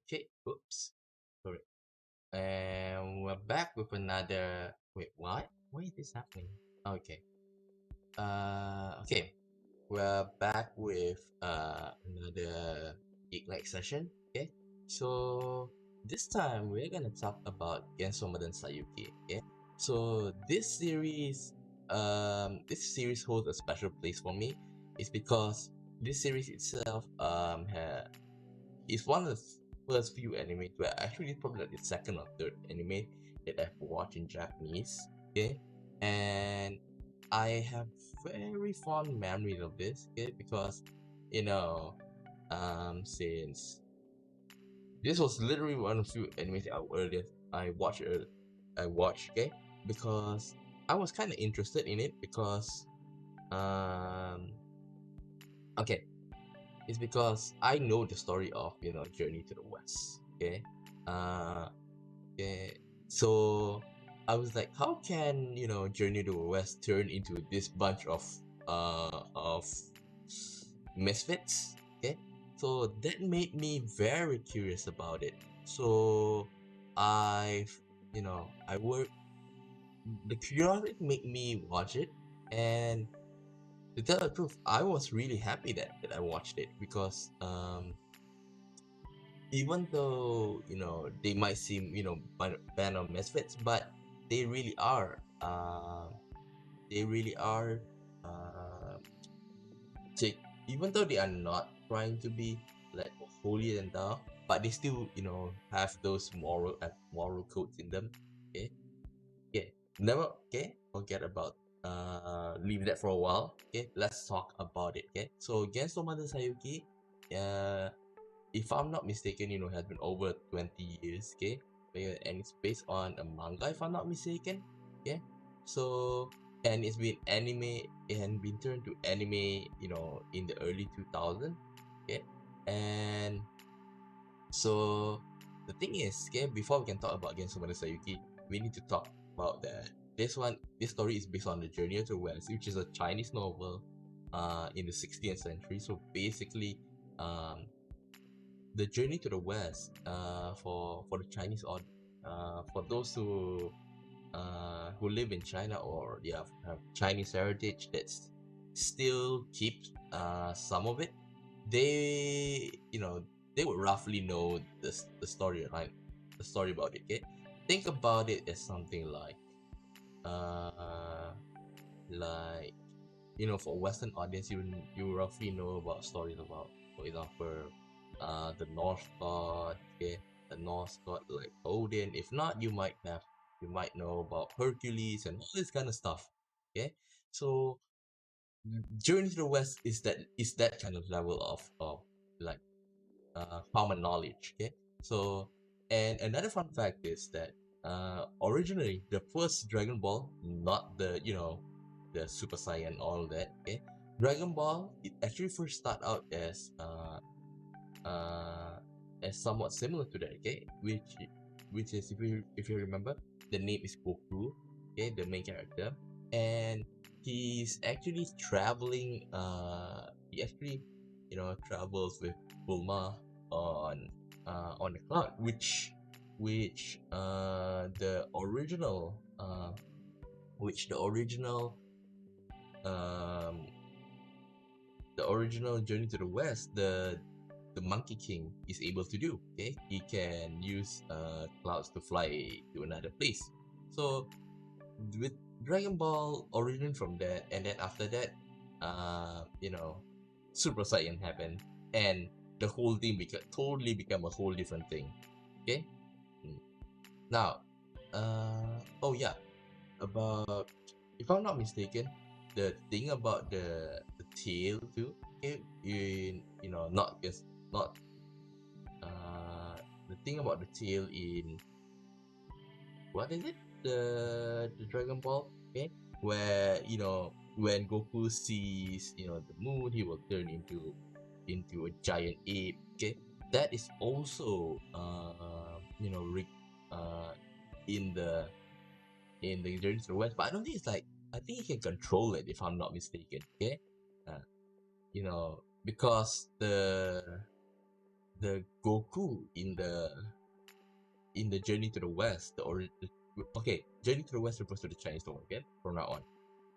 Okay, oops, sorry. And we're back with another. Wait, what? Why is this happening? Okay. Okay. We're back with another Geek Night session. Okay. So this time we're gonna talk about Gensomaden Saiyuki. Okay. So this series holds a special place for me. It's because this series itself is one of the first few anime where actually probably like the second or third anime that I've watched in Japanese. Okay, and I have very fond memories of this. Okay, because you know, since this was literally one of the few animes that I watched. I watched. Okay, because I was kind of interested in it because um okay, it's because I know the story of Journey to the West. Okay, uh, okay. So I was like, how can Journey to the West turn into this bunch of misfits? Okay, so that made me very curious about it. So I've I work the curiosity made me watch it, and to tell the truth, I was really happy that I watched it because even though they might seem band of misfits, but they really are they really are uh, take even though they are not trying to be like holier than thou, but they still have those moral codes in them. Okay, yeah, never okay forget about leave that for a while. Okay, let's talk about it. Okay, so Gensomaden Saiyuki, uh if I'm not mistaken, has been over 20 years, okay? And it's based on a manga, if I'm not mistaken, yeah. So, and it's been anime and been turned to anime, in the early 2000s, okay? And so, the thing is, okay, before we can talk about Gensomaden Sayuki, we need to talk about that. This story is based on The Journey to the West, which is a Chinese novel, in the 16th century. So basically, um, the journey to the west for the Chinese or for those who live in China or have Chinese heritage that still keeps some of it, they they would roughly know the storyline, the story about it. Okay, think about it as something uh like for Western audience, you roughly know about stories about, for example, the Norse god, okay, the Norse god like Odin. If not, you might know about Hercules and all this kind of stuff. Okay, so Journey to the West is that kind of level of like common knowledge. Okay, so and another fun fact is that originally the first Dragon Ball, not the the Super Saiyan all that. Okay, Dragon Ball it actually first start out uh as somewhat similar to that. Okay, which is if you remember, the name is Goku. Okay, the main character, and he's actually traveling. He actually travels with Bulma on on the cloud, which the um original Journey to the West, the Monkey King is able to do. Okay, he can use clouds to fly to another place. So with Dragon Ball origin from that, and then after that, Super Saiyan happened, and the whole thing totally become a whole different thing. Okay. Mm. Now, oh yeah, about if I'm not mistaken, the thing about the tail too, okay, in not just not uh the thing about the tail in what is it? the Dragon Ball, okay, where when Goku sees the moon, he will turn into a giant ape. Okay, that is also uh in the Journey to the West, but I don't think it's like I think he can control it if I'm not mistaken. Okay, uh, because the Goku in the Journey to the West, okay, Journey to the West refers to the Chinese one, okay, from now on.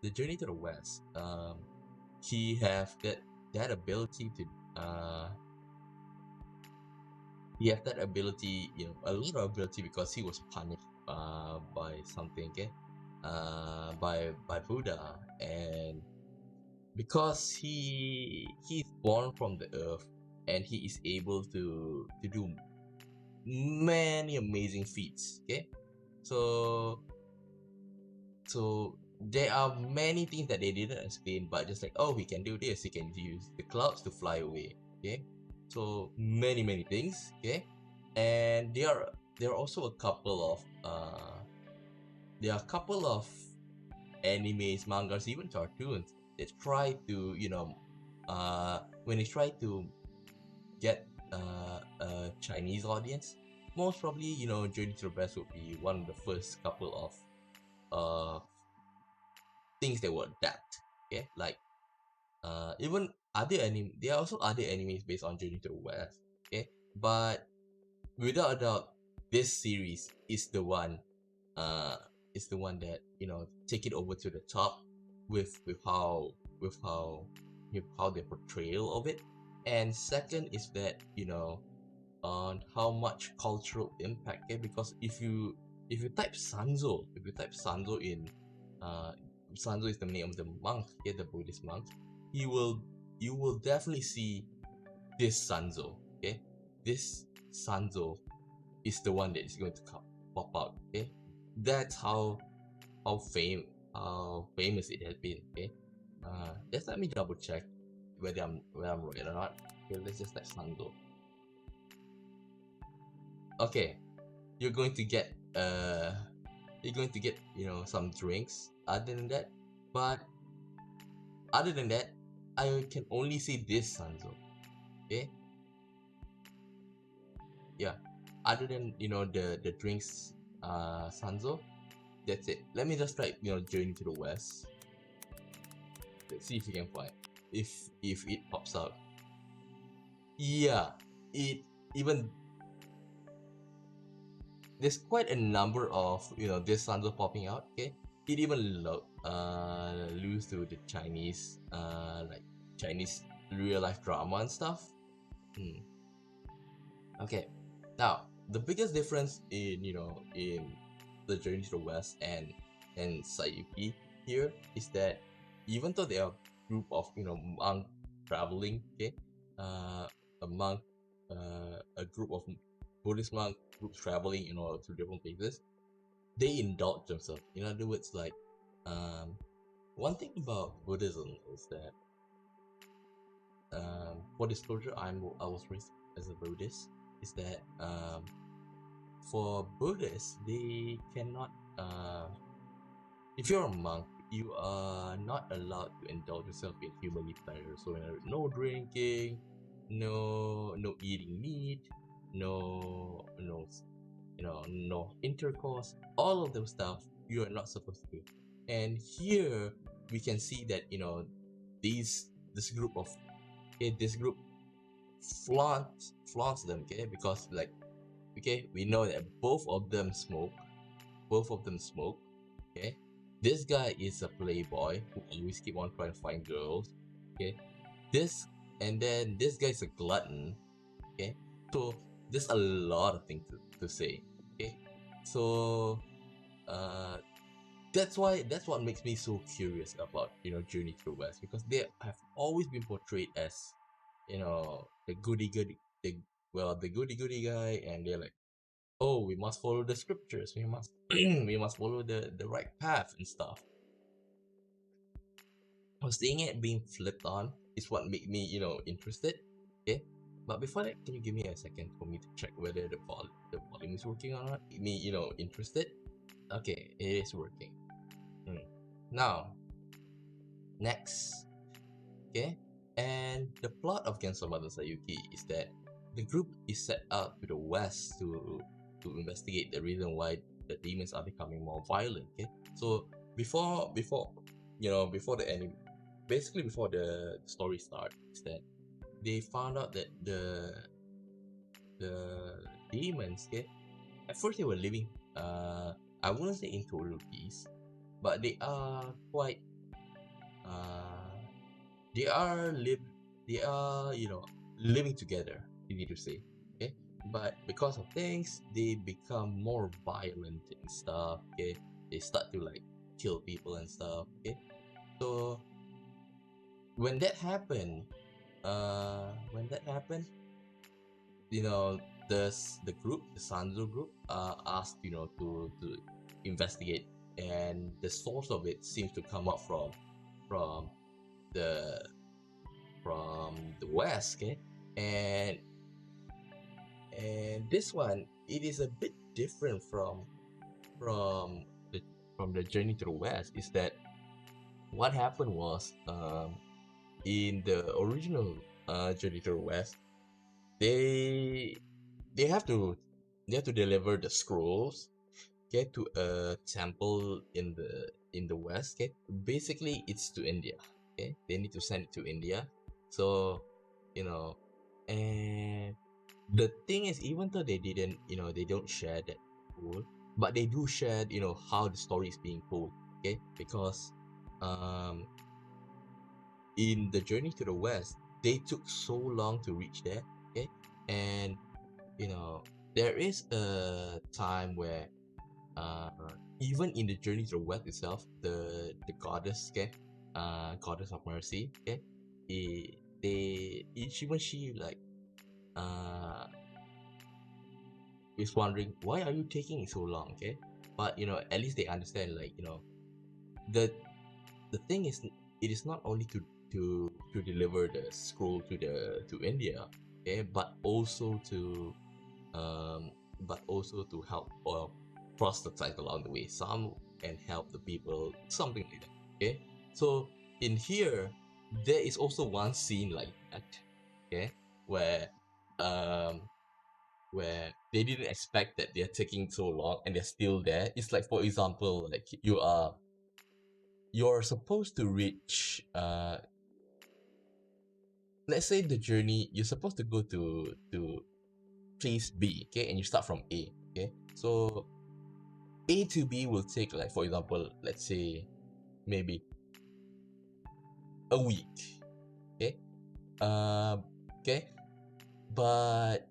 The Journey to the West, he have that ability to uh he have that ability, a lot of ability because he was punished by something, okay, by Buddha, and because he's born from the earth and he is able to do many amazing feats, okay, so there are many things that they didn't explain, but just like, oh, he can do this, he can use the clouds to fly away, okay, so many things, okay, and there are also a couple of animes, mangas, even cartoons that try to when they try to get a Chinese audience. Most probably, Journey to the West would be one of the first couple of uh things they will adapt. Okay, like even other anime. There are also other animes based on Journey to the West. Okay, but without a doubt, this series uh is the one that take it over to the top with how with how with how their portrayal of it. And second is that on how much cultural impact, okay, because if you type Sanzo in uh Sanzo is the name of the monk, okay, the Buddhist monk, you will you will definitely see this Sanzo, okay, this Sanzo is the one that is going to pop out, okay, that's how fame how famous it has been, okay. Just let me double check whether I'm right or not. Okay, let's just type Sanzo. Okay, you're going to get some drinks other than that, but other than that, I can only see this Sanzo, okay. Yeah, other than the drinks Sanzo, that's it. Let me just type Journey to the West. Let's see if we can find if it pops out. Yeah, it even there's quite a number of this Sanzo popping out, okay. It even lose to the Chinese like Chinese real life drama and stuff. Hmm. Okay, now the biggest difference in the Journey to the West and Saiyuki here is that even though they are a group of monk traveling, okay, uh, a monk, a group of Buddhist monk groups traveling to different places, they indulge themselves. In other words, like um, one thing about Buddhism is that for disclosure, I was raised as a Buddhist. Is that for Buddhists, they cannot if you're a monk, you are not allowed to indulge yourself in humanly pleasure. So no drinking, no eating meat, no intercourse. All of those stuff you are not supposed to do. And here we can see that these this group of this group flaunts them, okay, because like, okay, we know that both of them smoke, okay. This guy is a playboy who always keep on trying to find girls, okay. This and then this guy is a glutton, okay. So there's a lot of things to say, okay. So uh that's what makes me so curious about Journey to the West, because they have always been portrayed as the the goody goody guy, and they're like, oh, we must follow the scriptures, we must we must follow the right path and stuff. Seeing it being flipped on is what made me interested, okay. But before that, can you give me a second for me to check whether the volume is working or not? Made me interested. Okay, it is working. Hmm. Now, next, okay, and the plot of Gensomaden Saiyuki is that the group is set out to the west to investigate the reason why the demons are becoming more violent. Okay, so before before the anime, basically before the story starts, is that they found out that the demons, okay, at first they were living, I wouldn't say in total peace, but they are quite, uh, they are live, they are, living together, you need to say, okay. But because of things, they become more violent and stuff, okay. They start to like kill people and stuff, okay. So when that happened, when that happened, you know, the group, the Sanzo group, asked, to investigate, and the source of it seems to come up from the the west, okay, and this one, it is a bit different from the from the journey to the west. Is that what happened was, in the original journey to the west, they they have to they have to deliver the scrolls, get to a temple in the west, okay. Basically it's to India, okay. They need to send it to India. So, you know and the thing is, even though they didn't, they don't share that rule, but they do share, how the story is being told, okay. Because um in the journey to the west, they took so long to reach there, okay. And you know there is a time where, uh, even in the journey to the west itself, the goddess, okay, goddess of mercy, okay, when she like, uh is wondering why are you taking so long, okay. But at least they understand, like, the thing is, it is not only to deliver the scroll to India, okay, but also to, um, help or proselytize along the way, some, and help the people, something like that. Okay, so in here, there is also one scene like that, okay, where, um, they didn't expect that they're taking so long and they're still there. It's like, for example, like, you're supposed to reach, let's say the journey, you're supposed to go to place B, okay, and you start from A, okay. So A to B will take, like, for example, let's say maybe a week, okay. Um, okay, but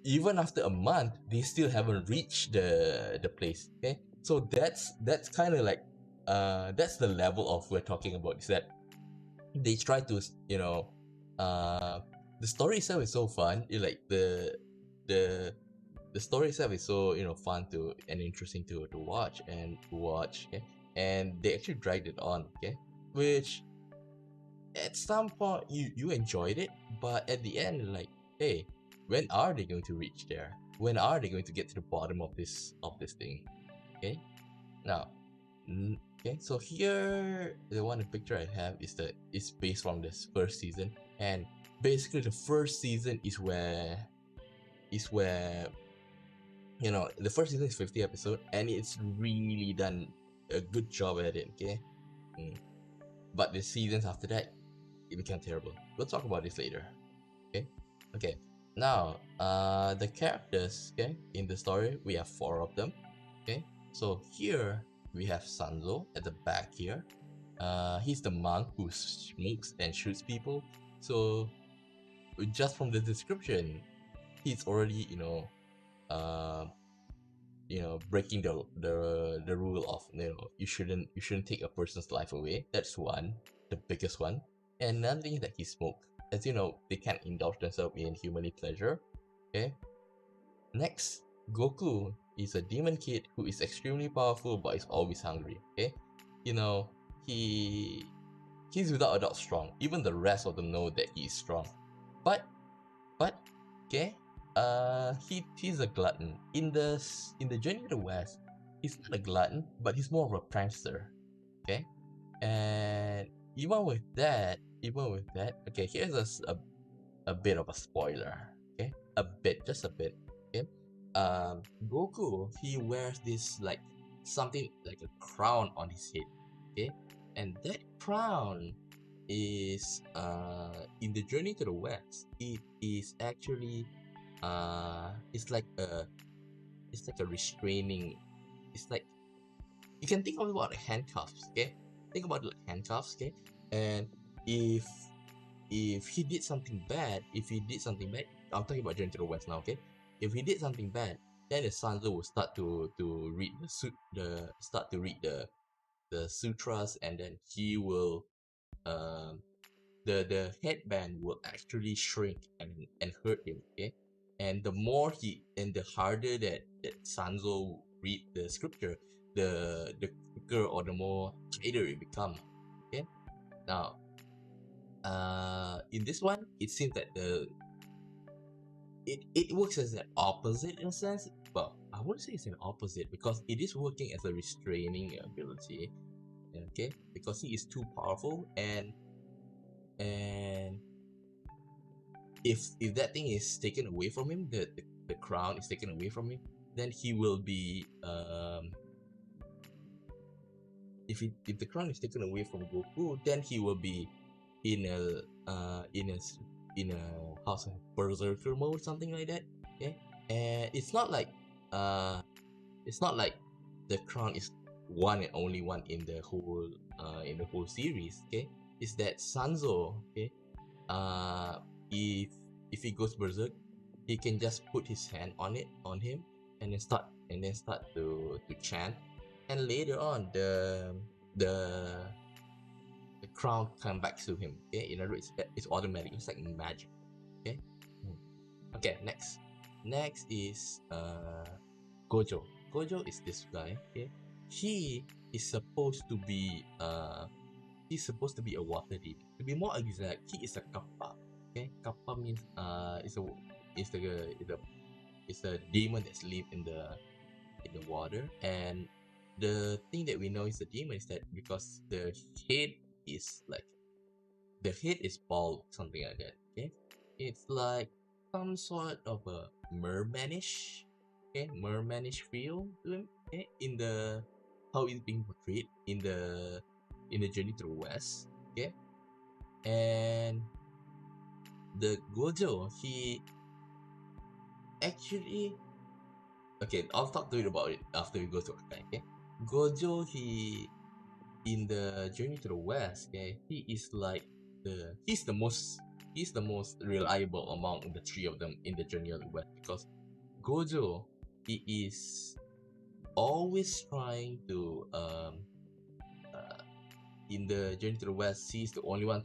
even after a month, they still haven't reached the place, okay. So that's kind of like, that's the level of we're talking about, is that they try to, uh the story itself is so fun. Like, the story itself is so, fun to and interesting to watch, okay? And they actually dragged it on, okay, which at some point you enjoyed it, but at the end, like, hey, when are they going to reach there? When are they going to get to the bottom of this thing? Okay, now, okay, so here, the one picture I have is based from this first season, and basically the first season is where the first season is 50 episode, and it's really done a good job at it, okay. Mm. But the seasons after that, it became terrible. We'll talk about this later, okay. Okay, now, the characters, okay, in the story, we have four of them, okay. So here we have Sanzo at the back here. He's the monk who smokes and shoots people. So just from the description, he's already, uh, breaking the rule of, you shouldn't take a person's life away. That's one, the biggest one. And another thing is that he smoked. As you know, they can't indulge themselves in humanly pleasure. Okay. Next, Goku is a demon kid who is extremely powerful but is always hungry. Okay. You know, he he's without a doubt strong. Even the rest of them know that he is strong. But okay, he's a glutton. In the journey to the west, he's not a glutton, but he's more of a prankster. Okay, and even with that, okay, here's a bit of a spoiler. Okay, a bit, just a bit. Okay, Goku, he wears this like something like a crown on his head. Okay, and that crown is in the journey to the west. It is actually it's like a restraining. It's like you can think of it about handcuffs. Okay, think about it like handcuffs. Okay, and if he did something bad, I'm talking about Journey to the West now, okay? If he did something bad, then the Sanzo will start to read the sutras, and then he will um the headband will actually shrink and hurt him, okay? And the harder that Sanzo read the scripture, the quicker or the more tighter it become. Okay? Now in this one it seems that it works as an opposite in a sense. Well, I wouldn't say it's an opposite because it is working as a restraining ability, okay, because he is too powerful, and if that thing is taken away from him, the crown is taken away from him, then he will be if the crown is taken away from Goku, then he will be in a in a house of berserker mode, something like that. Okay, and uh it's not like the crown is one and only one in the whole series. Okay, is that Sanzo? Okay, uh if he goes berserk, he can just put his hand on him and then start to chant, and later on the the crown come back to him. Okay, in other words, it's automatic. It's like magic. Okay. Hmm. Okay. Next is Gojo. Gojo is this guy. Okay. He is supposed to be he's supposed to be a water demon. To be more exact, he is a kappa. Okay, kappa means is the is a is a demon that's live in the water. And the thing that we know is the demon is that because head is like the head is bald, something like that. Okay, it's like some sort of a mermanish, okay, mermanish feel to him. Okay, in the how it's being portrayed in the journey to the west. Okay, and the Gojo, he actually okay. I'll talk to you about it after we go to Akai. Okay, Gojo, he in the journey to the west. Okay, he's the most reliable among the three of them in the journey of the west because Gojo, he is always trying to uh, in the journey to the west. He's the only one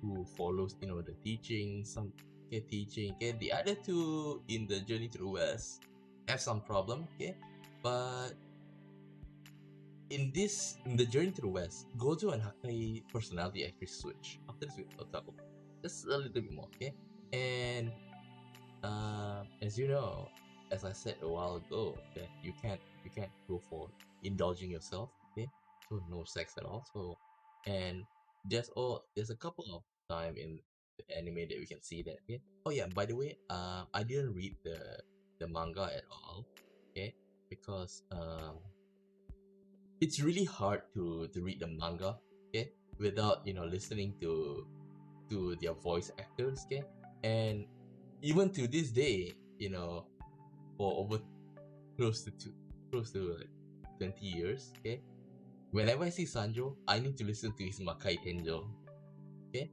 who follows the teaching, some okay, teaching. Okay, the other two in the journey to the west have some problem. Okay, but in the journey to the west, Gojo and Hakai personality actually switch. After this, we'll talk about just a little bit more. Okay, and as you know, as I said a while ago, that you can't go for indulging yourself. Okay, so no sex at all. So and there's a couple of time in the anime that we can see that. Okay. Oh yeah, by the way, I didn't read the manga at all. Okay, because it's really hard to read the manga. Okay, without listening to their voice actors. Okay, and even to this day, for over close to close to like 20 years, okay, whenever I see Sanjo, I need to listen to his Makai Tenjo. Okay,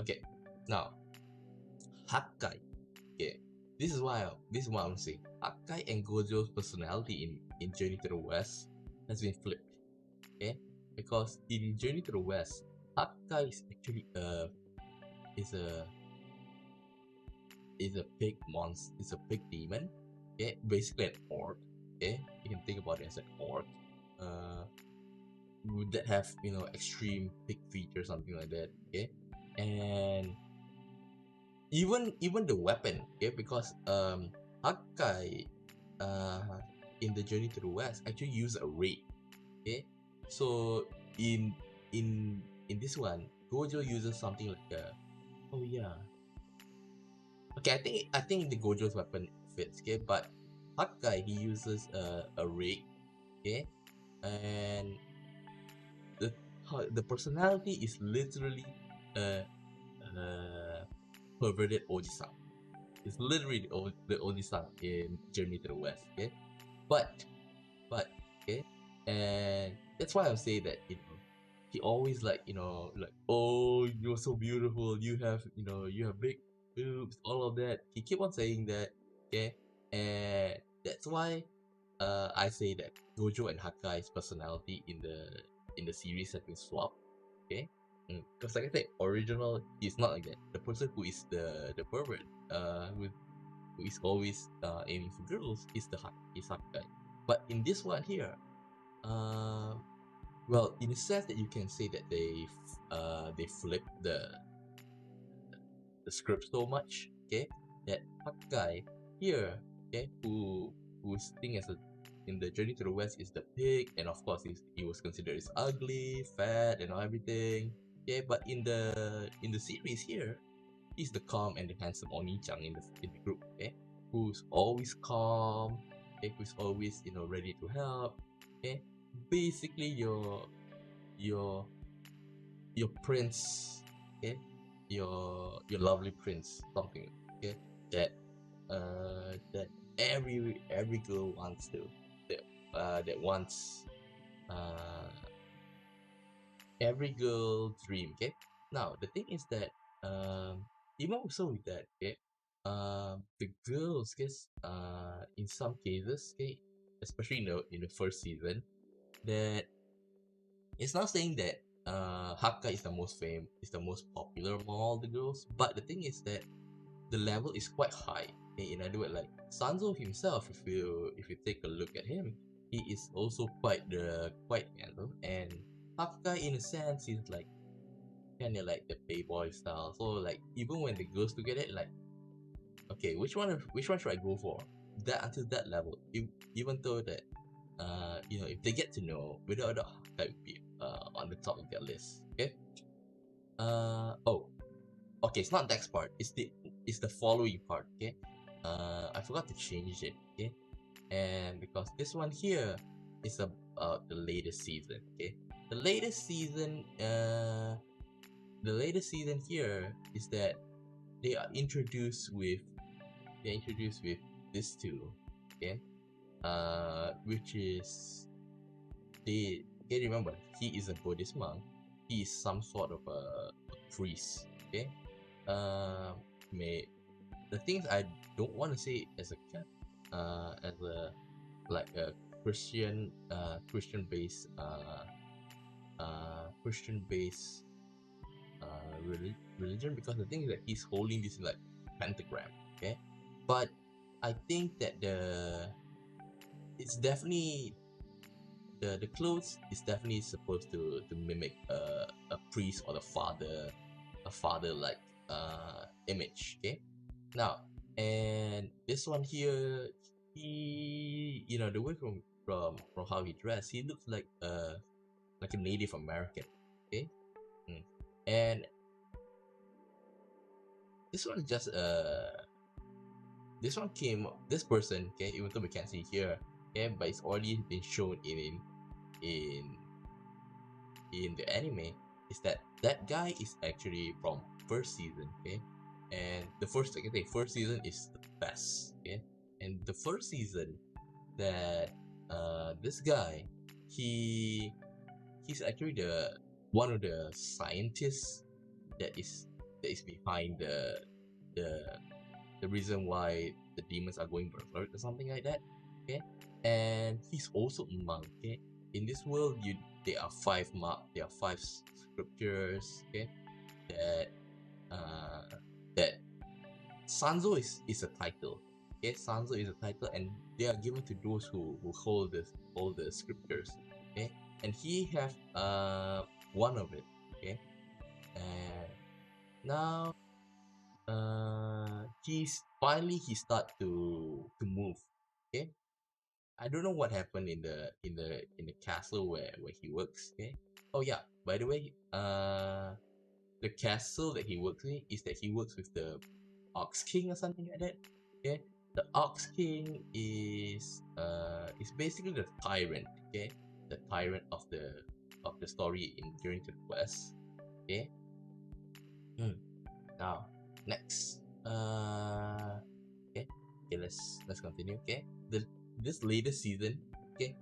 okay. Now Hakkai. Okay, this is what I'm saying. Hakkai and Gojo's personality in Journey to the West has been flipped. Okay, because in Journey to the West, Hakkai is actually is a is a big monster. It's a big demon. Okay, basically an orc. Okay, you can think about it as an orc. Uh, that have extreme big features, something like that. Okay, and even the weapon. Okay, because Hakai, uh, in the Journey to the West actually use a raid. Okay, so in in this one, Gojo uses something like a, oh yeah, okay, I think the Gojo's weapon fits. Okay, but Hakai he uses a rig. Okay, and the the personality is literally a, a perverted Ojisan. It's literally the Ojisan in Journey to the West. Okay, but okay, and that's why I say that he always like like, oh, you're so beautiful, you have big boobs, all of that. He keep on saying that. Okay, and that's why I say that Gojo and Hakai's personality in the series have been swapped. Okay, because like I said, original he's not like that. The person who is the pervert, who is always aiming for girls is is Hakai. But in this one here, uh, well, in a sense that you can say that they flip the script so much, okay, that Hakai here, okay, who's thing as a in the Journey to the West is the pig, and of course he was considered as ugly, fat, and everything. Okay, but in the series here, he's the calm and the handsome Oni-chan in the group. Okay, who's always calm. Okay, who's always ready to help. Okay, basically your your prince. Okay, your lovely prince, something. Okay, that that every girl wants to that wants uh every girl dream. Okay, now the thing is that even also with that, okay, the girls, guess, in some cases, okay, especially in the first season, that it's not saying that Hakka is the most is the most popular among all the girls, but the thing is that the level is quite high. Okay, in other words, like Sanzo himself, if you take a look at him, he is also quite handsome, and Hakka in a sense is like kind of like the playboy style. So like even when the girls together, like, okay, which one should I go for? That until that level, even though that if they get to know, without a that would be on the top of their list. Okay. Oh, okay. It's not next part. It's the following part. Okay. I forgot to change it. Okay. And because this one here is about the latest season. Okay. The latest season. The latest season here is that they are introduced with these two. Okay. Which is they remember he is a Buddhist monk. He is some sort of a priest. Okay. Uh, may the things I don't want to say as a as a like a Christian based Christian based religion, because the thing is that he's holding this like pentagram. Okay, but I think that it's definitely the clothes is definitely supposed to mimic a priest or a father like image. Okay, now, and this one here, he the way from how he dressed, he looks like a Native American. Okay. Mm. And this one just this person, okay, even though we can't see here, okay, but it's already been shown in the anime, is that guy is actually from first season. Okay, and the first, like I say, first season is the best. Okay, and the first season, that this guy, he he's actually the one of the scientists that is behind the the reason why the demons are going berserk or something like that. Okay, and he's also a monk. Okay, in this world, there are five scriptures. Okay, that uh that Sanzo is a title. Okay, Sanzo is a title, and they are given to those who hold the scriptures. Okay, and he have one of it. Okay, and now he start to move. Okay, I don't know what happened in the castle where he works. Okay. Oh yeah. By the way, the castle that he works in is that he works with the Ox King or something like that. Okay. The Ox King is basically the tyrant. Okay. The tyrant of the story in during the quest. Okay. Hmm. Now, next. Okay. Okay, let's continue. Okay. This latest season, okay,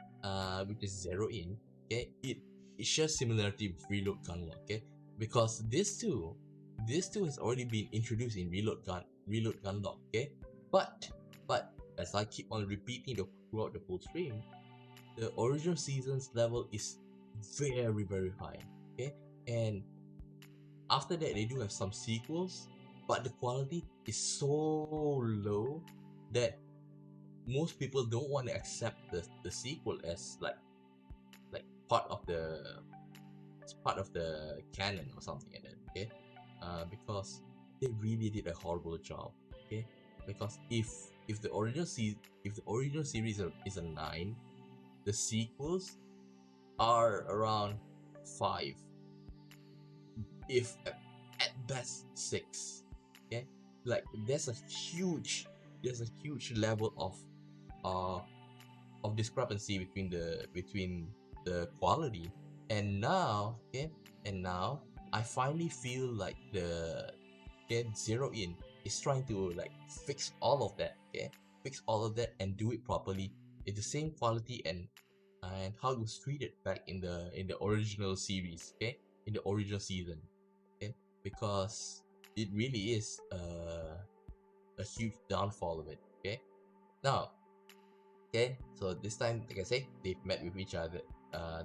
which is Zero In, okay, it shares similarity with Reload Gunlock, okay, because this two has already been introduced in Reload Gunlock, okay, but as I keep on repeating throughout the whole stream, the original season's level is very high, okay, and after that they do have some sequels, but the quality is so low that most people don't want to accept the sequel as like part of the canon or something like that. Okay, because they really did a horrible job. Okay, because if the if the original series is a 9, the sequels are around 5, if at best 6. Okay, like there's a huge level uh of discrepancy between the quality. And now, okay, and now I finally feel like the Get Zero In is trying to like fix all of that. Okay, fix all of that and do it properly in the same quality and how it was treated back in the original series. Okay, in the original season. Okay, because it really is a huge downfall of it. Okay, now, okay, so this time, like I say, they've met with each other.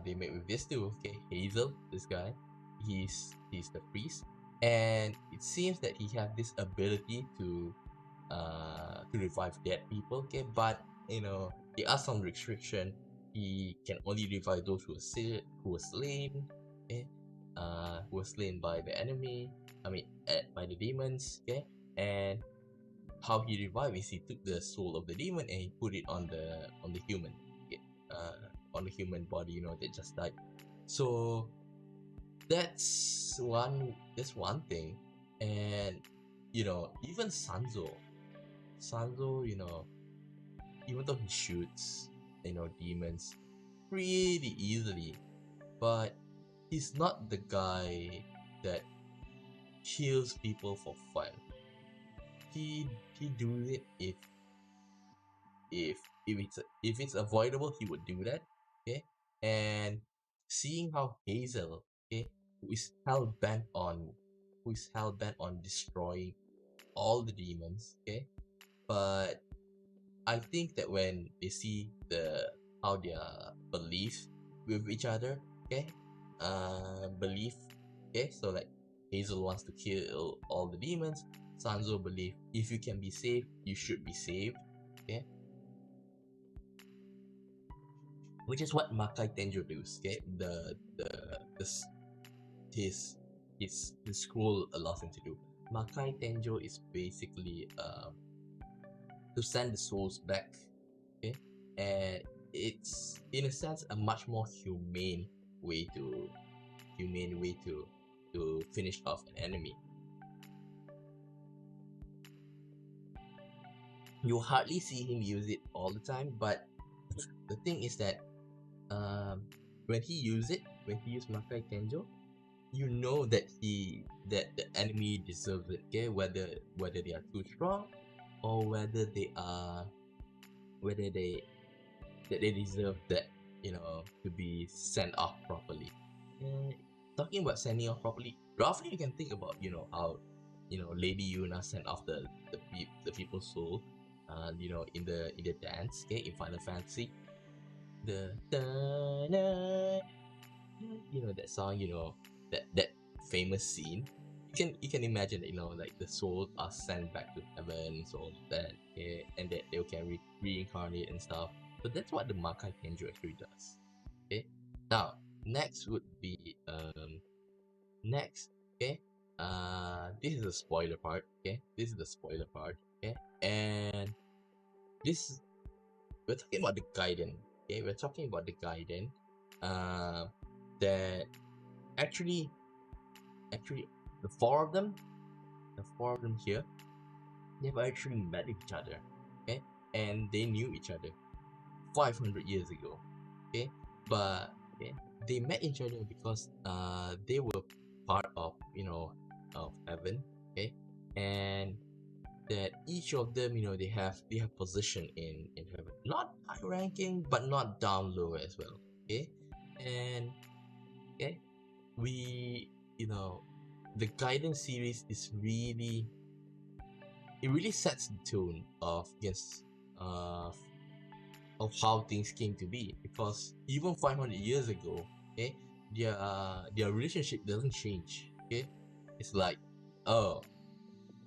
They met with this too. Okay, Hazel, this guy, he's the priest, and it seems that he have this ability to revive dead people. Okay, but you know there are some restriction. He can only revive those who were slain. Okay, who were slain by the enemy. I mean, by the demons. Okay, and how he revived is he took the soul of the demon and he put it on the human, yeah, on the human body, you know, that just died. So that's one thing. And you know, even Sanzo, you know, even though he shoots, you know, demons pretty easily, but he's not the guy that kills people for fun. He do it if if it's avoidable, he would do that. Okay, and seeing how Hazel, okay, who is hell bent on destroying all the demons, okay, but I think that when they see how their belief with each other, okay, belief, okay, so like Hazel wants to kill all the demons, Sanzo believe if you can be saved, you should be saved, okay, which is what Makai Tenjo does. Okay, the his his scroll allows him to do. Makai Tenjo is basically to send the souls back. Okay, and it's in a sense a much more way to humane way to finish off an enemy. You hardly see him use it all the time, but the thing is that um, when he use Makai Tenjo, you know that the enemy deserves it. Okay, whether they are too strong or whether they deserve that, you know, to be sent off properly. And talking about sending off properly, roughly you can think about, you know, how, you know, Lady Yuna sent off the people's soul, you know, in the dance, okay, in Final Fantasy, the da-na, you know that song, you know, that famous scene. You can imagine that, you know, like the souls are sent back to heaven, so that, and that they can reincarnate and stuff. So that's what the Makai Kenjo actually does. Okay, now next would be next, okay, this is the spoiler part. Okay, this is the spoiler part. Okay, and this we're talking about the Gaiden. Okay, we're talking about the Gaiden. Uh, that actually, actually, the four of them, the four of them here, they've actually met each other. Okay, and they knew each other 500 years ago. Okay, but okay, they met each other because they were part of of heaven. Okay, and that each of them, they have position in heaven, not high ranking but not down low as well. Okay, and okay, we you know the guidance series is really, it really sets the tone of yes, uh of how things came to be, because even 500 years ago, okay, their relationship doesn't change. Okay, it's like, oh,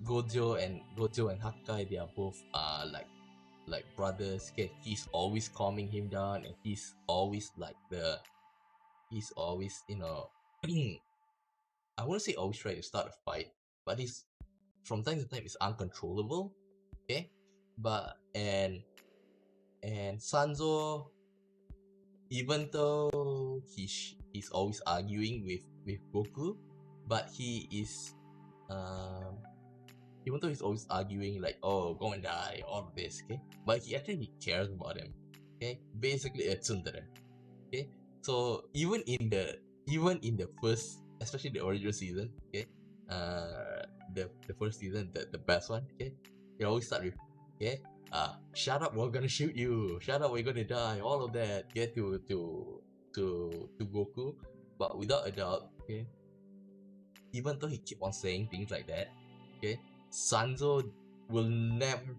Gojo and Hakkai, they are both like brothers. Okay, he's always calming him down, and he's always I wouldn't say always try to start a fight, but he's from time to time is uncontrollable. Okay, but and Sanzo, even though he's always arguing with Goku, but he is um even though he's always arguing like, oh, go and die, all of this, okay, but he actually cares about him. Okay, basically a tsundere. Okay, so even in the first, especially the original season, okay, the first season, the best one, okay, they always start with, okay, shut up, we're gonna shoot you, shut up, we're gonna die, all of that, get to Goku, but without a doubt, okay, even though he keep on saying things like that, okay, Sanzo will never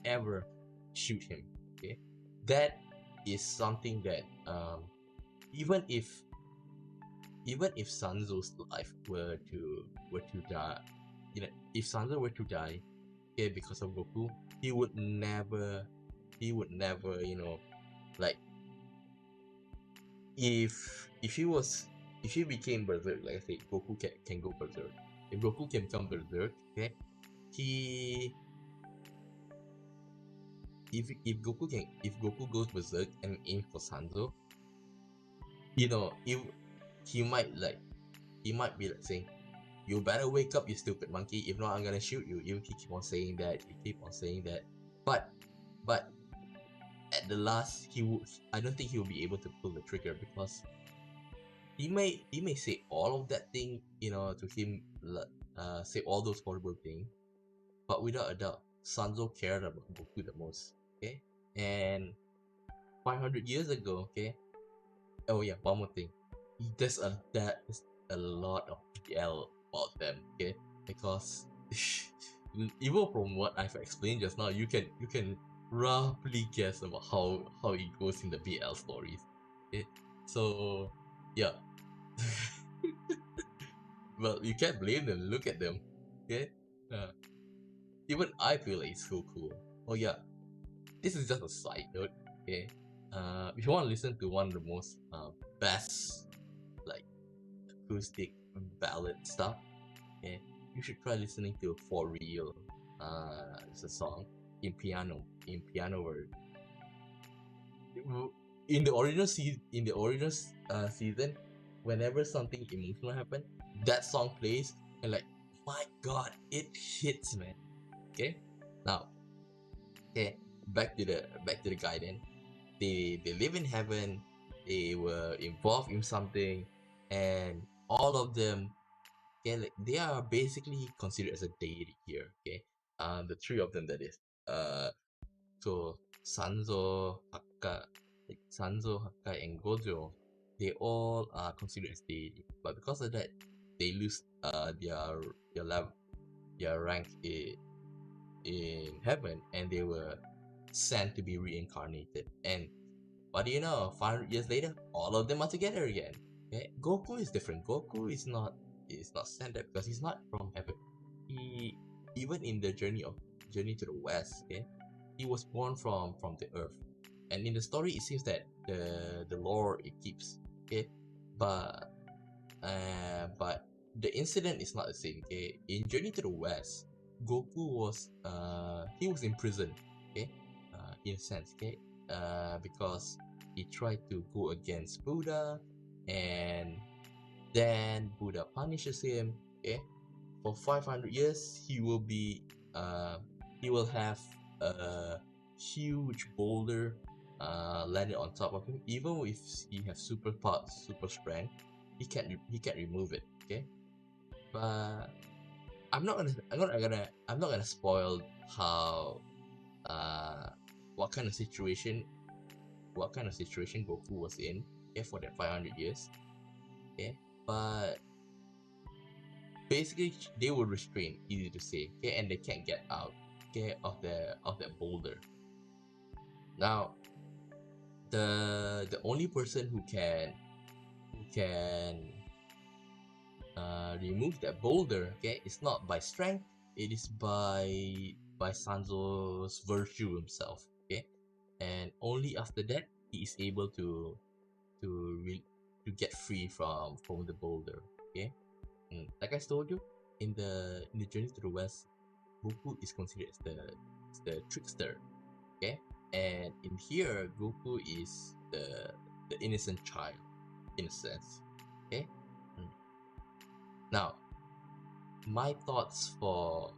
ever shoot him. Okay, that is something that even if even if Sanzo's life were to die, if Sanzo were to die, okay, because of Goku, he would never like, if he became berserk, like I say, Goku can go berserk. If Goku can become berserk, okay, he if Goku goes berserk and aims for Sanzo, if he might be like saying, "You better wake up, you stupid monkey! If not, I'm gonna shoot you." Even he keep on saying that, but but at the last, I don't think he will be able to pull the trigger, because he may say all of that thing, to him, say all those horrible things, but without a doubt, Sanzo cared about Goku the most. Okay, and 500 years ago, okay. Oh yeah, one more thing. There's a lot of PL about them, okay? Because even from what I've explained just now, you can roughly guess about how it goes in the BL stories. Okay? So yeah. Well, you can't blame them. Look at them. Okay? Uh, Even I feel like it's so cool. Oh yeah, this is just a side note. Okay. If you want to listen to one of the most best, like, acoustic ballad stuff, okay, you should try listening to For Real. It's a song in piano word. In the original season, whenever something emotional happens, that song plays, and like, my God, it hits, man. Okay, now, okay, back to the guy then. They live in heaven. They were involved in something, and all of them, okay, like, they are basically considered as a deity here. Okay, the three of them, that is. So Sanzo, Hakkai, and Gojo, they all are considered as deity, but because of that, they lose their level, their rank in heaven, and they were sent to be reincarnated. And what do you know? 500 years later, all of them are together again. Okay? Goku is different. Goku is not sent there because he's not from heaven. He, even in the journey to the west, okay, he was born from the earth. And in the story, it seems that the lore it keeps, okay, but the incident is not the same. Okay, in Journey to the West, Goku was he was in prison. Okay, in a sense. Okay, because he tried to go against Buddha, and then Buddha punishes him. Okay, for 500 years he will have a huge boulder landed on top of him. Even if he has super strength, he can't remove it. Okay, but I'm not gonna spoil how uh what kind of situation Goku was in, okay, for that 500 years. Okay, but basically they were restrained, easy to say, okay, and they can't get out, okay, of that boulder. Now the only person who can remove that boulder, okay, it's not by strength, it is by Sanzo's virtue himself, okay, and only after that he is able to to get free from the boulder, okay. Like I told you, in the journey to the west, Goku is considered as the trickster, okay, and in here Goku is the innocent child, in a sense, okay. Mm. Now my thoughts for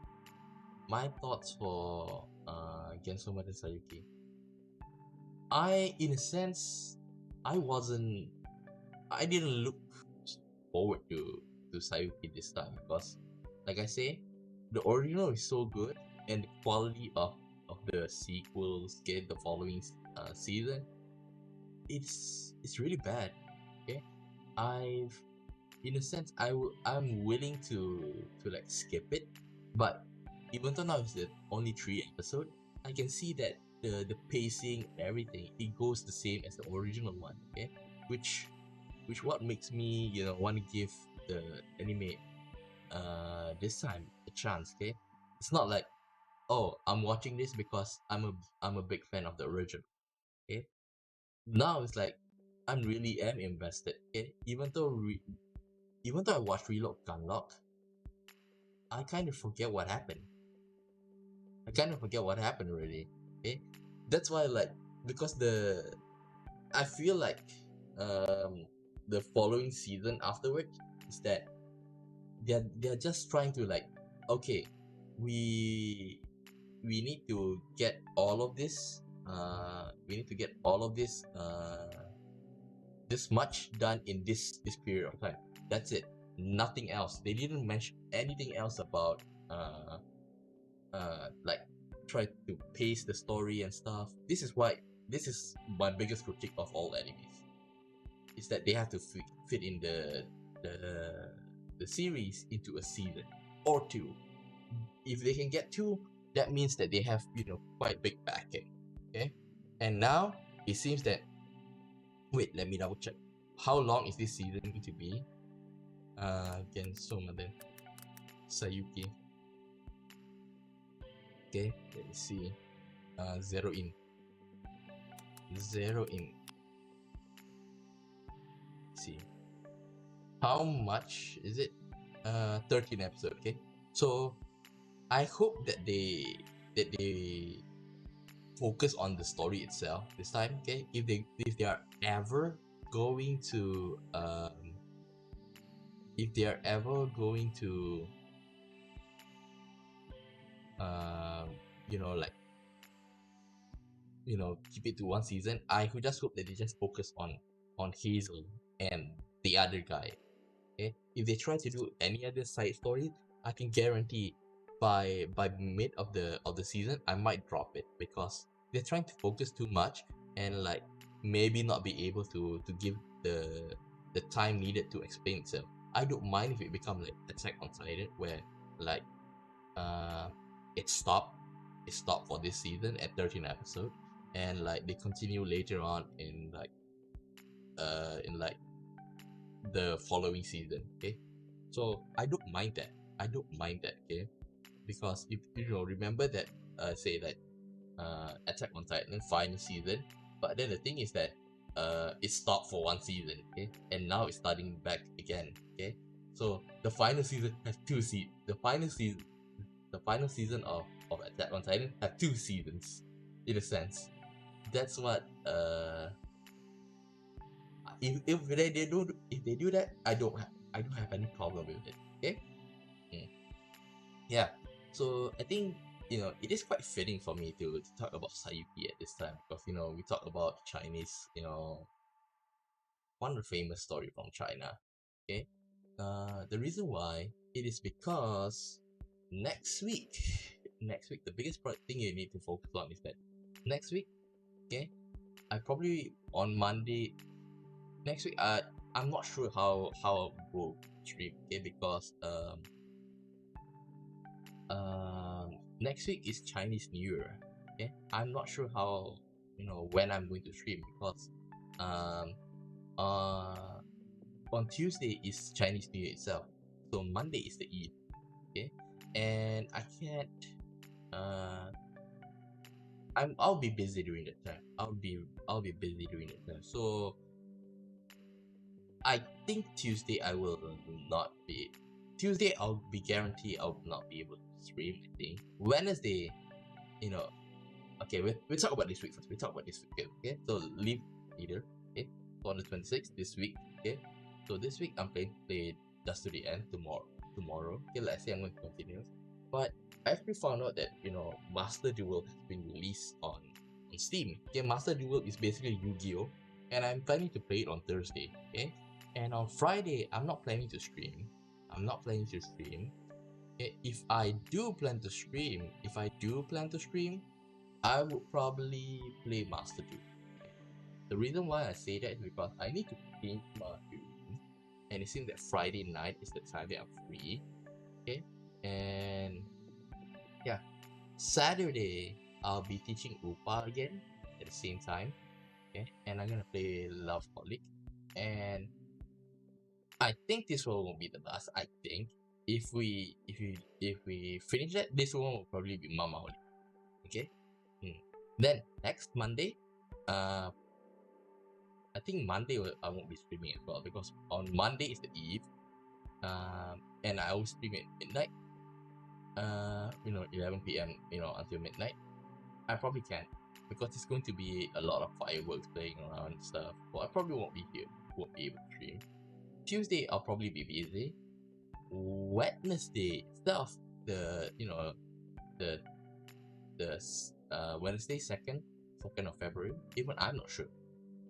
Gensomaden Saiyuki. In a sense, I wasn't I didn't look forward to Sayuki this time because, like I say, the original is so good, and the quality of the sequels, get the following season, it's really bad. Okay, I've in a sense I'm willing to like skip it, but even though now it's the only 3 episode, I can see that the pacing and everything, it goes the same as the original one. Okay, which what makes me want to give the anime this time a chance. Okay, it's not like, oh, I'm watching this because I'm a big fan of the original. Okay, now it's like I'm really am invested. Okay, even though I watched Reload Gunlock, I kind of forget what happened. I kind of forget what happened already. Okay, that's why, like, because I feel like the following season afterward is that they're just trying to, like, okay, we we need to get all of this. We need to get all of this much done in this period of time. That's it. Nothing else. They didn't mention anything else about like try to pace the story and stuff. This is my biggest critique of all animes, is that they have to fit in the the series into a season or two. If they can get two, that means that they have quite big backing. Okay, and now it seems that, wait, let me double check. How long is this season going to be? Gensomaden Saiyuki. Okay, let me see. Zero in. Zero in. Let's see. How much is it? 13 episodes. Okay, so I hope that they focus on the story itself this time. Okay, if they are ever going to if they are ever going to like keep it to one season, I could just hope that they just focus on Hazel and the other guy. Okay, if they try to do any other side story, I can guarantee by mid of the season I might drop it, because they're trying to focus too much and, like, maybe not be able to give the time needed to explain itself. I don't mind if it become like Attack on Titan, where, like, uh it stopped for this season at 13 episode, and, like, they continue later on in like the following season. Okay, so I don't mind that. Okay, because if remember that, say that Attack on Titan final season, but then the thing is that it stopped for one season. Okay, and now it's starting back again. Okay, so the final season has the final season of Attack on Titan have 2 seasons, in a sense. that's what if they do that, I don't have any problem with it. Okay. Mm. Yeah. So I think it is quite fitting for me to talk about Sayuki at this time because we talk about Chinese, one famous story from China. Okay. The reason why it is because next week, next week the biggest thing you need to focus on is that next week, okay, I probably on Monday next week. I'm not sure how I will stream, okay, because next week is Chinese New Year. Okay, I'm not sure how when I'm going to stream because um uh on Tuesday is Chinese New Year itself, so Monday is the Eid. Okay, and I can't. Uh, I'll be busy during that time. I'll be busy during that time. So I think Tuesday I will not be. Tuesday I'll be guaranteed I'll not be able to stream. I think Wednesday, you know. Okay, we talk about this week first. We talk about this week. Okay, so leave either. Okay, so on the 26th this week. Okay, so this week I'm playing play just to the end tomorrow. Tomorrow. Okay, let's say I'm going to continue. But I actually found out that Master Duel has been released on Steam. Okay, Master Duel is basically Yu-Gi-Oh, and I'm planning to play it on Thursday. Okay, and on Friday I'm not planning to stream. I'm not planning to stream. Okay, if I do plan to stream, I would probably play Master Duel. Okay. The reason why I say that is because I need to paint my room, and it seems that Friday night is the time that I'm free. Okay, and yeah, Saturday I'll be teaching Upa again at the same time. Okay, and I'm gonna play Love Holic, and I think this one won't be the last. I think if we finish that, this one will probably be Mama Holic. Okay. Hmm. Then next Monday, uh, I think I won't be streaming as well because on Monday is the Eve, and I always stream at midnight. 11 p.m. Until midnight. I probably can because it's going to be a lot of fireworks playing around and stuff. So I probably won't be here, won't be able to stream. Tuesday I'll probably be busy. Wednesday instead of the the Wednesday second of February. Even I'm not sure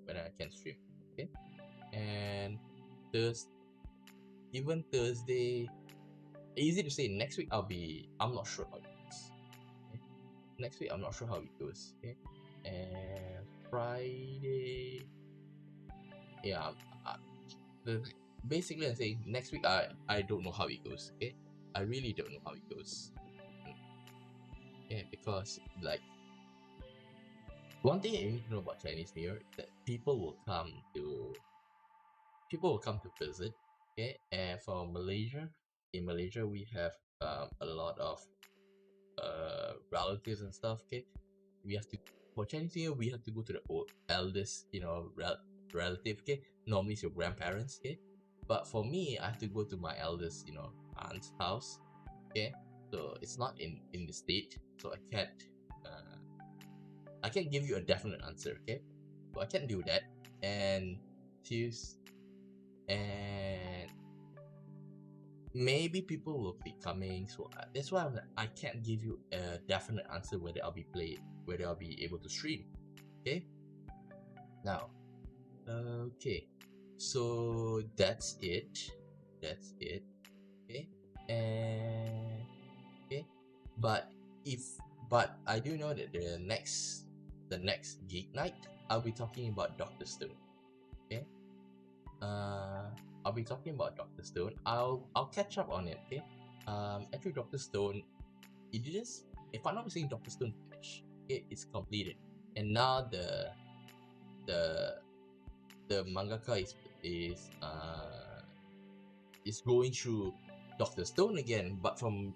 when I can stream. Okay, and Thurs even Thursday. Easy to say. Next week I'm not sure how it goes. Okay? Next week I'm not sure how it goes. Okay, and Friday. Yeah, basically I'm saying next week I don't know how it goes. Okay, I really don't know how it goes. Yeah, because like one thing you need to know about Chinese New Year is that people will come to visit. Okay, and for Malaysia, in Malaysia we have a lot of relatives and stuff. Okay, we have to for Chinese New Year we have to go to the old eldest relative. Okay, normally it's your grandparents. Okay, but for me I have to go to my eldest aunt's house. Okay, so it's not in the state, so I can't give you a definite answer. Okay, so I can't do that. And choose and maybe people will be coming, so that's why I can't give you a definite answer whether I'll be able to stream. Okay, now, okay, so that's it. Okay, and okay, but if but I do know that the next Geek Night I'll be talking about Doctor Stone. Okay, uh I'll be talking about Doctor Stone. I'll catch up on it. Okay, actually Doctor Stone, it didn't if I'm not mistaken, Doctor Stone finished. Okay, it's completed, and now the the mangaka is going through Doctor Stone again, but from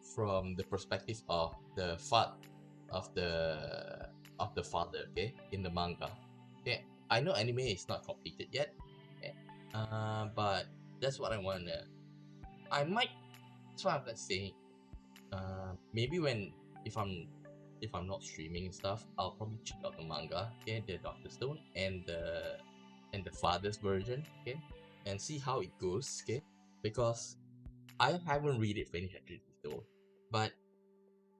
the perspective of of the the father. Okay, in the manga. Okay, I know anime is not completed yet. Okay, but that's what I wanna. I might. That's what I'm saying. Maybe if I'm if I'm not streaming and stuff, I'll probably check out the manga, okay, the Doctor Stone and the father's version, okay, and see how it goes, okay, because I haven't read it finished actually though, but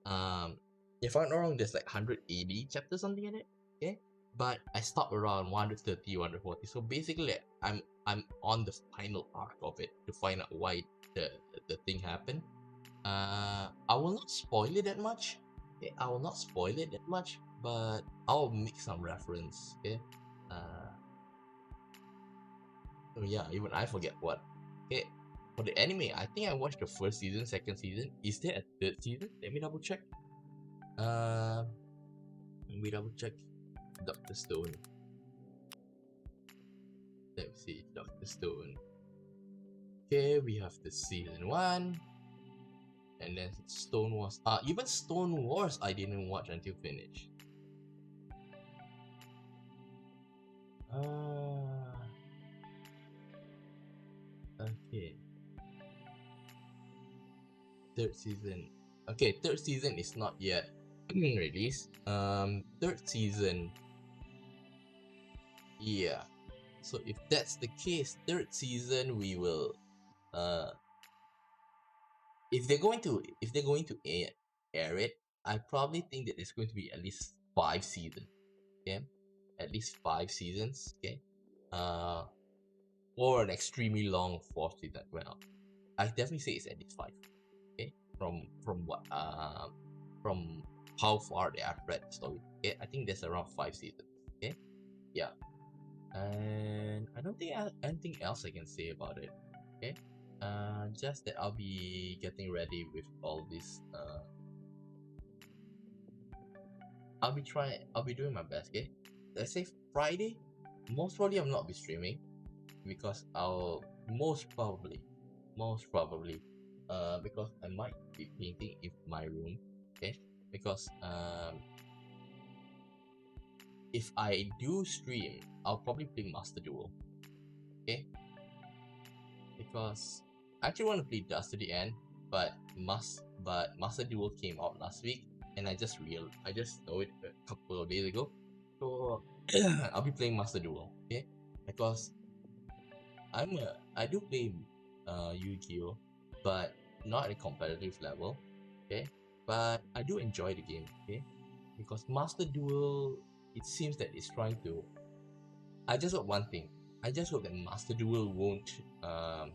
um, if I'm not wrong, there's like 180 chapters something in it, okay, but I stopped around 130, 140, so basically I'm on the final arc of it to find out why the the thing happened. I will not spoil it that much. Okay, I will not spoil it that much, but I'll make some reference. Okay. Uh, oh yeah, even I forget what. Okay. For the anime, I think I watched the first season, second season. Is there a third season? Let me double check. Uh, let me double check. Doctor Stone. Let me see. Doctor Stone. Okay, we have the season one, and then Stone Wars. Even Stone Wars I didn't watch until finish. Uh, okay. Third season. Okay, third season is not yet released. Third season. Yeah. So if that's the case, third season we will. Uh, if they're going to air it, I probably think that it's going to be at least 5 seasons. Okay, at least 5 seasons. Okay. Uh, or an extremely long fourth season. Well, I definitely say it's at least five. Okay, from what from how far they have read the story. Okay, I think there's around 5 seasons. Okay, yeah, and I don't think anything else I can say about it. Okay, just that I'll be getting ready with all this. I'll be doing my best. Okay, let's say Friday. Most probably I'm not be streaming because I'll most probably because I might be painting in my room, okay, because if I do stream I'll probably play Master Duel, okay, because I actually want to play Dust to the End, but Master Duel came out last week and I just know it a couple of days ago, so I'll be playing Master Duel, okay, because I do play Yu-Gi-Oh, but not at a competitive level. Okay, but I do enjoy the game. Okay, because Master Duel, it seems that it's trying to. I just hope one thing. I just hope that Master Duel won't. I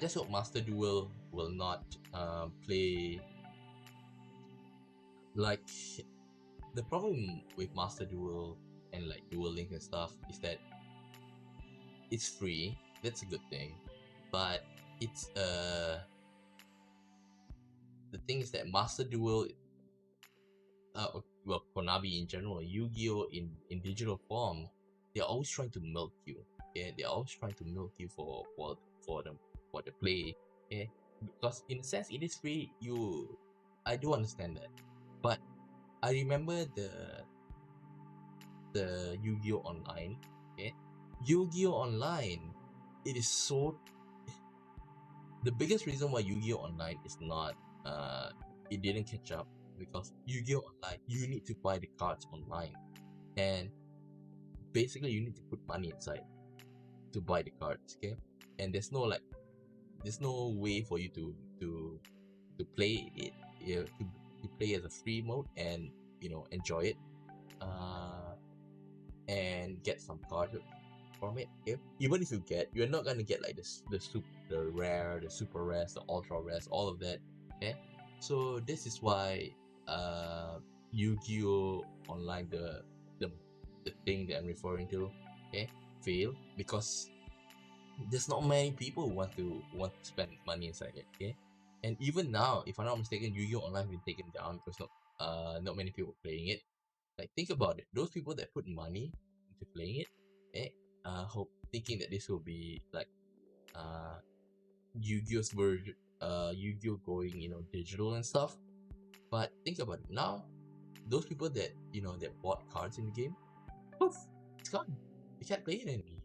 just hope Master Duel will not play like the problem with Master Duel and like Duel Link and stuff is that it's free. That's a good thing, but it's the thing is that Master Duel, well, Konami in general, Yu-Gi-Oh in digital form, they're always trying to milk you. Yeah, they're always trying to milk you for the play. Yeah, because in a sense it is free. I do understand that, but I remember the Yu-Gi-Oh Online. Okay, Yu-Gi-Oh Online, it is so the biggest reason why Yu-Gi-Oh Online is not it didn't catch up because Yu-Gi-Oh Online you need to buy the cards online and basically you need to put money inside to buy the cards, okay, and there's no way for you to play it, to play as a free mode and enjoy it uh and get some cards from it. Okay? Even if you you're not gonna get like this the rare, the super rares, the ultra rares, all of that. Okay, so this is why Yu-Gi-Oh Online, the thing that I'm referring to, okay, fail because there's not many people who want to spend money inside it. Okay, and even now, if I'm not mistaken, Yu-Gi-Oh Online has been taken down because not many people playing it. Like think about it. Those people that put money into playing it, eh, hope thinking that this will be like uh Yu-Gi-Oh's version, Yu-Gi-Oh going digital and stuff. But think about it now. Those people that that bought cards in the game, poof, it's gone. You can't play it anymore.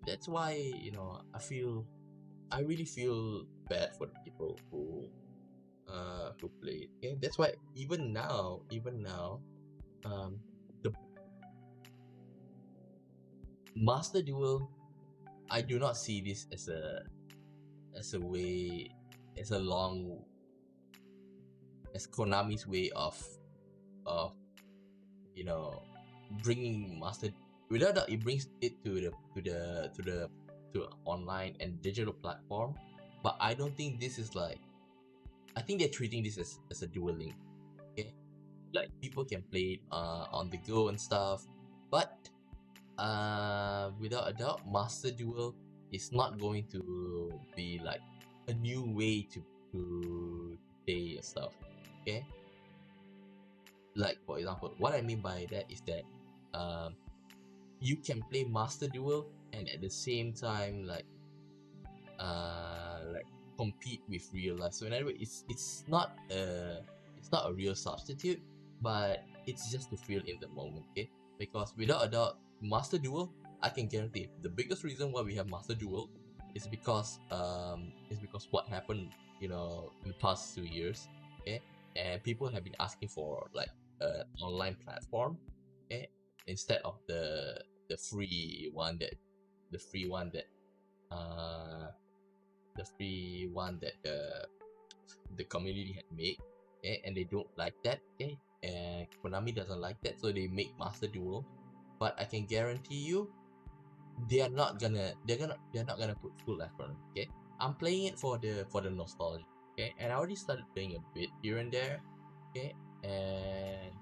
That's why I really feel bad for the people who played. Okay, that's why even now, the Master Duel, I do not see this as a way, as a long, as Konami's way of you know bringing Master. Without that, it brings it to online and digital platform. But I don't think this is like. I think they're treating this as a dueling. Okay, like people can play it on the go and stuff, but without a doubt, Master Duel is not going to be like a new way to play and stuff. Okay, like for example, what I mean by that is that um you can play Master Duel and at the same time like compete with real life. So in other words, it's not a real substitute, but it's just to feel in the moment, okay? Because without a doubt, Master Duel, I can guarantee the biggest reason why we have Master Duel is because what happened, in the past 2 years, okay? And people have been asking for like an online platform, okay, instead of the free one that the free one that uh the free one that the community had made, okay, and they don't like that, okay, and Konami doesn't like that, so they make Master Duel. But I can guarantee you, they're not gonna put full effort, okay. I'm playing it for the nostalgia, okay, and I already started playing a bit here and there, okay, and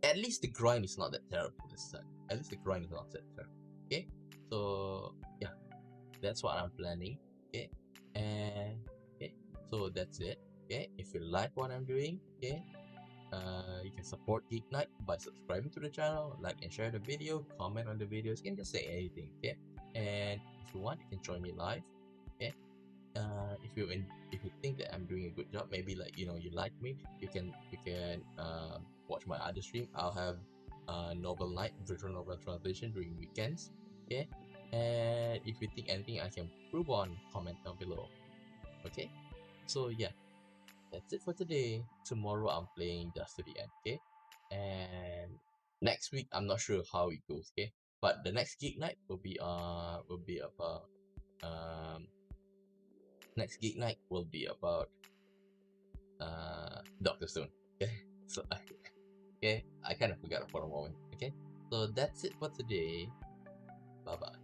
at least the grind is not that terrible this time. At least the grind is not that terrible, okay. So yeah, that's what I'm planning. Okay, and okay, so that's it. Okay, if you like what I'm doing, okay, you can support Geek Night by subscribing to the channel, like and share the video, comment on the videos, you can just say anything. Okay, and if you want, you can join me live. Okay, if you think that I'm doing a good job, maybe like you like me, you can watch my other stream. I'll have novel night, virtual novel translation during weekends. Okay, and if you think anything I can improve on, comment down below. Okay, so yeah, that's it for today. Tomorrow I'm playing Dust to the End. Okay, and next week I'm not sure how it goes. Okay, but the next Geek Night will be about um next Geek Night will be about Doctor Stone. Okay, so okay, I kind of forgot for a moment. Okay, so that's it for today. Bye bye.